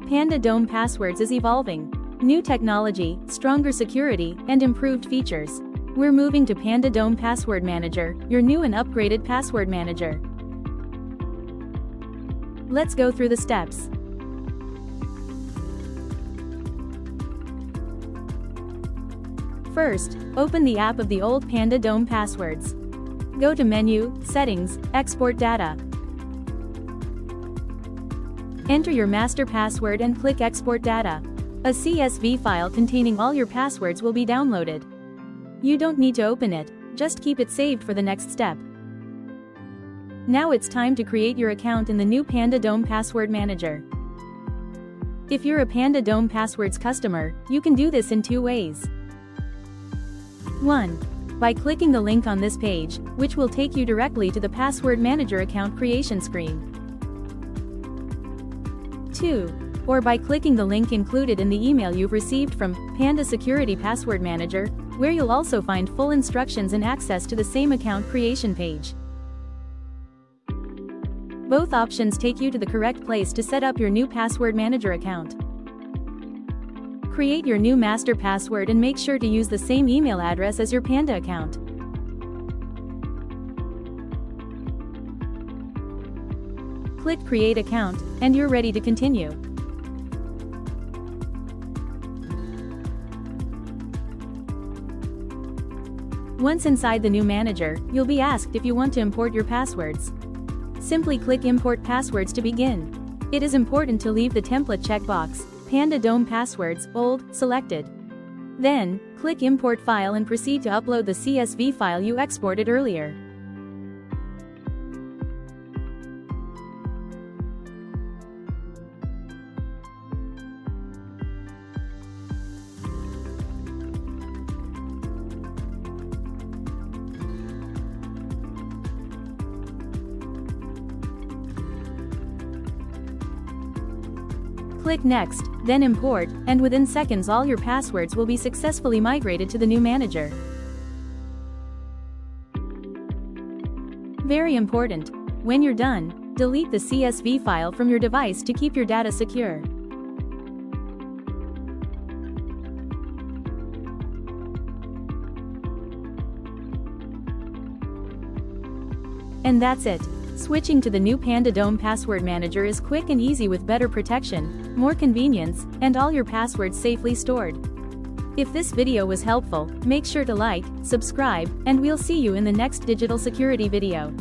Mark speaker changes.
Speaker 1: Panda Dome Passwords is evolving. New technology, stronger security, and improved features. We're moving to Panda Dome Password Manager, your new and upgraded password manager. Let's go through the steps. First, open the app of the old Panda Dome Passwords. Go to Menu, Settings, Export Data. Enter your master password and click Export Data. A CSV file containing all your passwords will be downloaded. You don't need to open it, just keep it saved for the next step. Now it's time to create your account in the new Panda Dome Password Manager. If you're a Panda Dome Passwords customer, you can do this in two ways. 1. By clicking the link on this page, which will take you directly to the Password Manager account creation screen. 2. Or by clicking the link included in the email you've received from Panda Security Password Manager, where you'll also find full instructions and access to the same account creation page. Both options take you to the correct place to set up your new Password Manager account. Create your new master password and make sure to use the same email address as your Panda account. Click Create Account, and you're ready to continue. Once inside the new manager, you'll be asked if you want to import your passwords. Simply click Import Passwords to begin. It is important to leave the template checkbox, Panda Dome Passwords, Old, selected. Then, click Import File and proceed to upload the CSV file you exported earlier. Click Next, then Import, and within seconds all your passwords will be successfully migrated to the new manager. Very important. When you're done, delete the CSV file from your device to keep your data secure. And that's it. Switching to the new Panda Dome Password Manager is quick and easy with better protection, more convenience, and all your passwords safely stored. If this video was helpful, make sure to like, subscribe, and we'll see you in the next digital security video.